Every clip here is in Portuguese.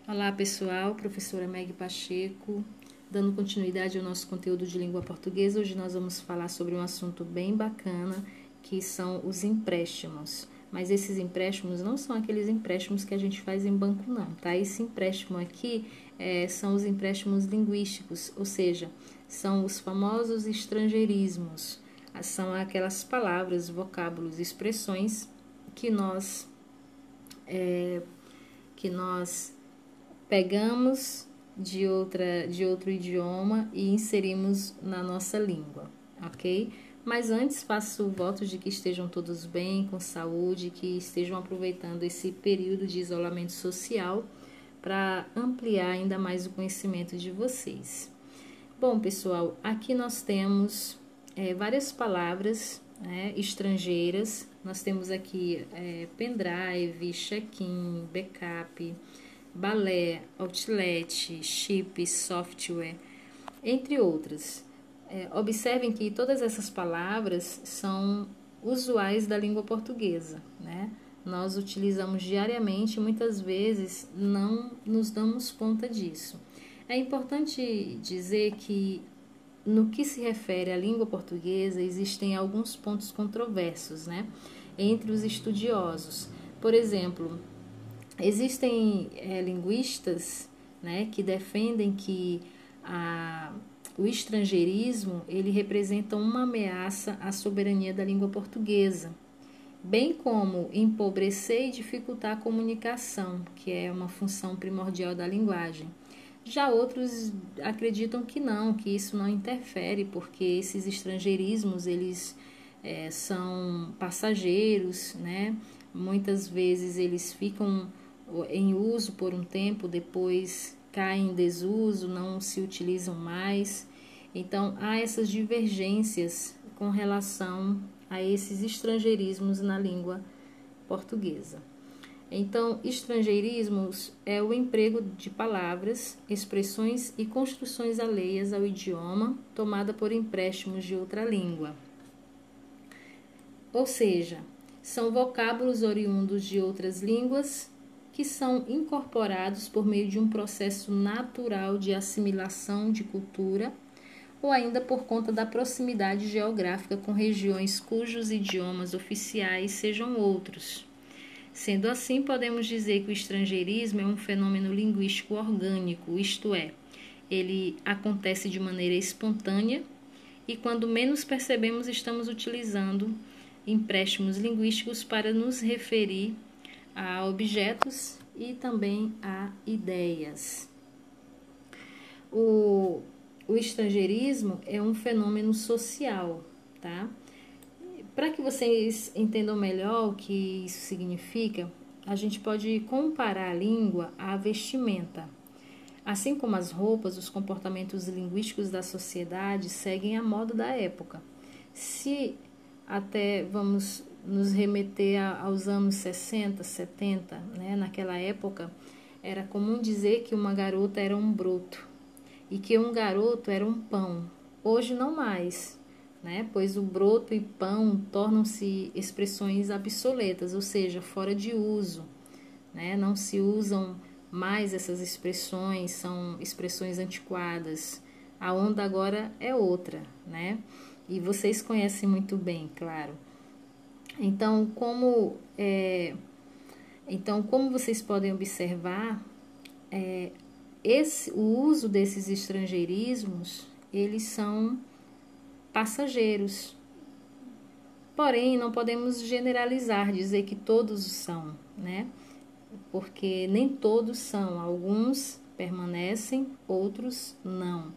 Olá pessoal, professora Meg Pacheco, dando continuidade ao nosso conteúdo de língua portuguesa. Hoje nós vamos falar sobre um assunto bem bacana, que são os empréstimos. Mas esses empréstimos não são aqueles empréstimos que a gente faz em banco não, tá? Esse empréstimo aqui são os empréstimos linguísticos, ou seja, são os famosos estrangeirismos. São aquelas palavras, vocábulos, expressões que nós pegamos de outro idioma e inserimos na nossa língua, ok? Mas antes faço votos de que estejam todos bem, com saúde, que estejam aproveitando esse período de isolamento social para ampliar ainda mais o conhecimento de vocês. Bom, pessoal, aqui nós temos várias palavras estrangeiras. Nós temos aqui pendrive, check-in, backup, balé, outlet, chip, software, entre outras. Observem que todas essas palavras são usuais da língua portuguesa, né? Nós utilizamos diariamente e muitas vezes não nos damos conta disso. É importante dizer que no que se refere à língua portuguesa, existem alguns pontos controversos, né, entre os estudiosos. Por exemplo, existem linguistas, né, que defendem que o estrangeirismo ele representa uma ameaça à soberania da língua portuguesa, bem como empobrecer e dificultar a comunicação, que é uma função primordial da linguagem. Já outros acreditam que não, que isso não interfere, porque esses estrangeirismos eles são passageiros, né? Muitas vezes eles ficam em uso por um tempo, depois caem em desuso, não se utilizam mais. Então, há essas divergências com relação a esses estrangeirismos na língua portuguesa. Então, estrangeirismos é o emprego de palavras, expressões e construções alheias ao idioma, tomada por empréstimos de outra língua. Ou seja, são vocábulos oriundos de outras línguas que são incorporados por meio de um processo natural de assimilação de cultura ou ainda por conta da proximidade geográfica com regiões cujos idiomas oficiais sejam outros. Sendo assim, podemos dizer que o estrangeirismo é um fenômeno linguístico orgânico, isto é, ele acontece de maneira espontânea e quando menos percebemos estamos utilizando empréstimos linguísticos para nos referir a objetos e também a ideias. O estrangeirismo é um fenômeno social, tá? Para que vocês entendam melhor o que isso significa, a gente pode comparar a língua à vestimenta. Assim como as roupas, os comportamentos linguísticos da sociedade seguem a moda da época. Se até vamos nos remeter aos anos 60, 70, né? Naquela época era comum dizer que uma garota era um broto e que um garoto era um pão. Hoje não mais, né? Pois o broto e pão tornam-se expressões obsoletas, ou seja, fora de uso, né? Não se usam mais essas expressões, são expressões antiquadas. A onda agora é outra, né? E vocês conhecem muito bem, claro. Então, como vocês podem observar, o uso desses estrangeirismos, eles são passageiros. Porém, não podemos generalizar, dizer que todos são, né? Porque nem todos são, alguns permanecem, outros não.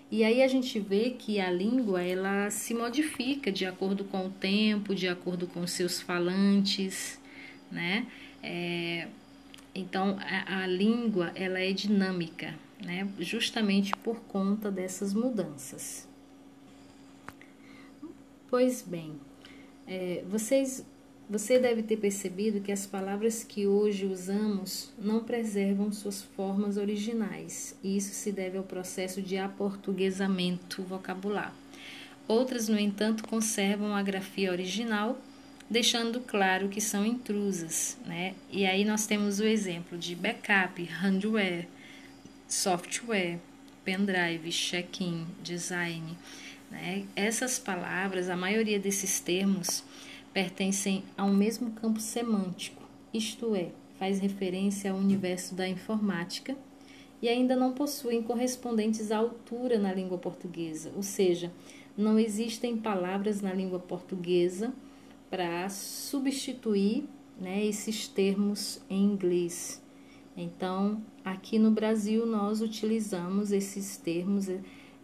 E aí a gente vê que a língua, ela se modifica de acordo com o tempo, de acordo com os seus falantes, né? Então, a língua, ela é dinâmica, né? Justamente por conta dessas mudanças. Pois bem, você deve ter percebido que as palavras que hoje usamos não preservam suas formas originais. E isso se deve ao processo de aportuguesamento vocabular. Outras, no entanto, conservam a grafia original, deixando claro que são intrusas, né? E aí nós temos o exemplo de backup, hardware, software, pendrive, check-in, design, né? Essas palavras, a maioria desses termos pertencem ao mesmo campo semântico, isto é, faz referência ao universo da informática e ainda não possuem correspondentes à altura na língua portuguesa, ou seja, não existem palavras na língua portuguesa para substituir, né, esses termos em inglês. Então, aqui no Brasil, nós utilizamos esses termos,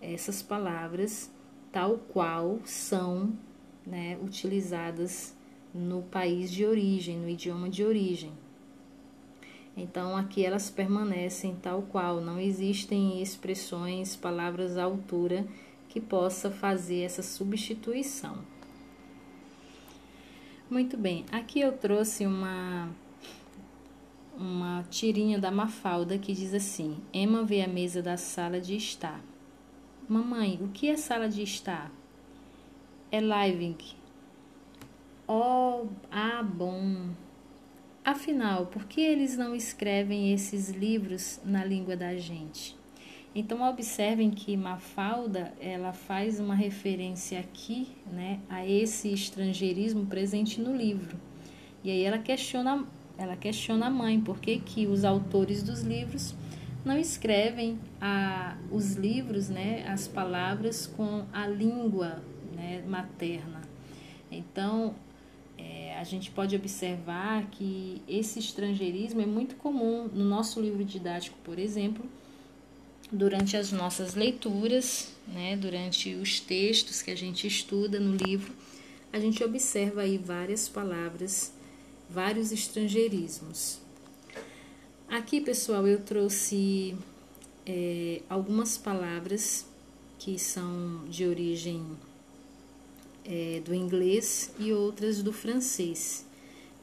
essas palavras, tal qual são, né, utilizadas no país de origem, no idioma de origem. Então, aqui elas permanecem tal qual, não existem expressões, palavras à altura que possa fazer essa substituição. Muito bem, aqui eu trouxe uma tirinha da Mafalda que diz assim: Emma vê a mesa da sala de estar. Mamãe, o que é sala de estar? É living. Oh, bom. Afinal, por que eles não escrevem esses livros na língua da gente? Então, observem que Mafalda, ela faz uma referência aqui, né, a esse estrangeirismo presente no livro. E aí ela questiona a mãe por que os autores dos livros não escrevem os livros, né, as palavras com a língua, né, materna. Então, a gente pode observar que esse estrangeirismo é muito comum no nosso livro didático, por exemplo, durante as nossas leituras, né, durante os textos que a gente estuda no livro, a gente observa aí várias palavras, vários estrangeirismos. Aqui, pessoal, eu trouxe algumas palavras que são de origem do inglês e outras do francês.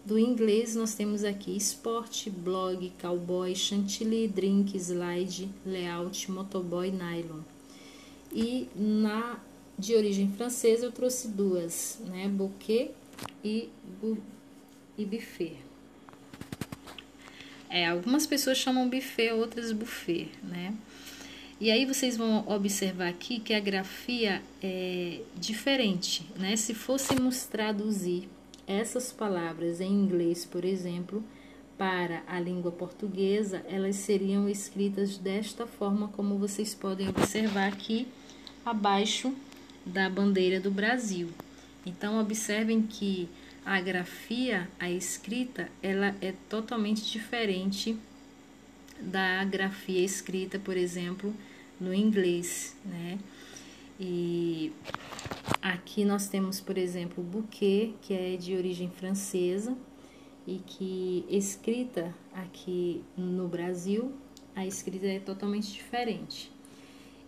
Do inglês nós temos aqui esporte, blog, cowboy, chantilly, drink, slide, layout, motoboy, nylon. E de origem francesa eu trouxe duas, né, bouquet e buffet. Algumas pessoas chamam buffet, outras buffet, né? E aí vocês vão observar aqui que a grafia é diferente, né? Se fôssemos traduzir essas palavras em inglês, por exemplo, para a língua portuguesa, elas seriam escritas desta forma, como vocês podem observar aqui abaixo da bandeira do Brasil. Então, observem que a grafia, a escrita, ela é totalmente diferente da grafia escrita, por exemplo, no inglês, né? E aqui nós temos, por exemplo, bouquet, que é de origem francesa e que escrita aqui no Brasil, a escrita é totalmente diferente.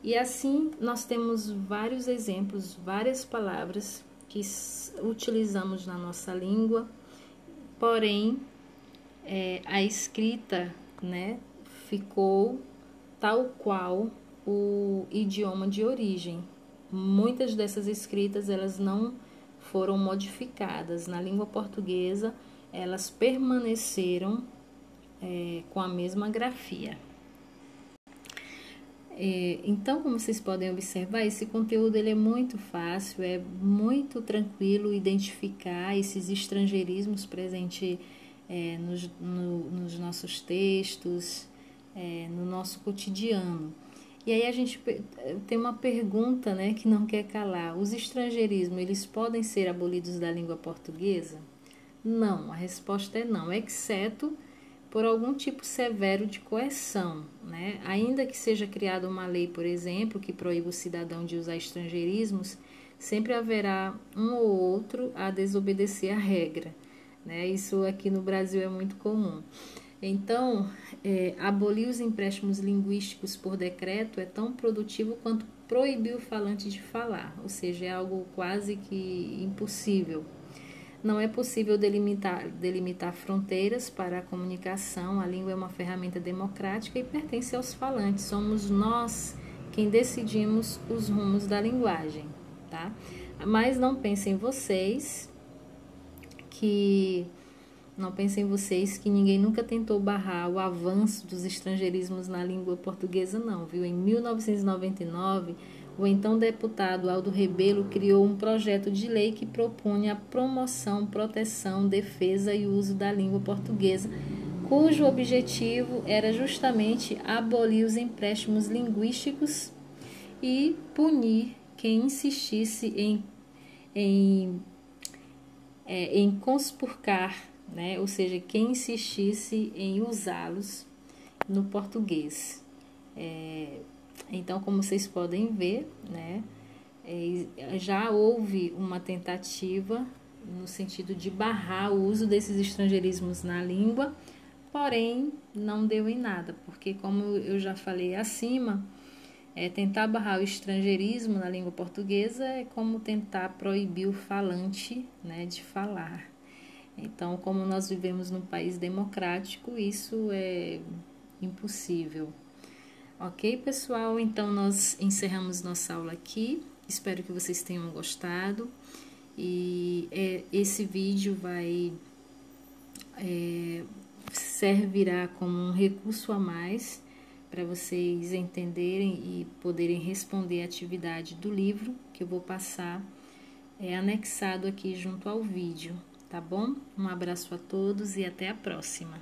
E assim nós temos vários exemplos, várias palavras que utilizamos na nossa língua, porém a escrita, né, ficou tal qual o idioma de origem. Muitas dessas escritas elas não foram modificadas. Na língua portuguesa, elas permaneceram com a mesma grafia. Então, como vocês podem observar, esse conteúdo ele é muito fácil, é muito tranquilo identificar esses estrangeirismos presentes nos nossos textos, no nosso cotidiano. E aí a gente tem uma pergunta, né, que não quer calar. Os estrangeirismos, eles podem ser abolidos da língua portuguesa? Não, a resposta é não, exceto por algum tipo severo de coerção, né? Ainda que seja criada uma lei, por exemplo, que proíba o cidadão de usar estrangeirismos, sempre haverá um ou outro a desobedecer a regra, né? Isso aqui no Brasil é muito comum. Então, abolir os empréstimos linguísticos por decreto é tão produtivo quanto proibir o falante de falar, ou seja, é algo quase que impossível. Não é possível delimitar fronteiras para a comunicação. A língua é uma ferramenta democrática e pertence aos falantes. Somos nós quem decidimos os rumos da linguagem, tá? Mas não pensem vocês vocês que ninguém nunca tentou barrar o avanço dos estrangeirismos na língua portuguesa, não, viu? Em 1999, o então deputado Aldo Rebelo criou um projeto de lei que propunha a promoção, proteção, defesa e uso da língua portuguesa, cujo objetivo era justamente abolir os empréstimos linguísticos e punir quem insistisse em conspurcar, né? Ou seja, quem insistisse em usá-los no português. Então, como vocês podem ver, né, já houve uma tentativa no sentido de barrar o uso desses estrangeirismos na língua, porém não deu em nada, porque como eu já falei acima, tentar barrar o estrangeirismo na língua portuguesa é como tentar proibir o falante, né, de falar. Então, como nós vivemos num país democrático, isso é impossível. Ok, pessoal? Então, nós encerramos nossa aula aqui. Espero que vocês tenham gostado. E esse vídeo servirá como um recurso a mais para vocês entenderem e poderem responder a atividade do livro que eu vou passar anexado aqui junto ao vídeo, tá bom? Um abraço a todos e até a próxima.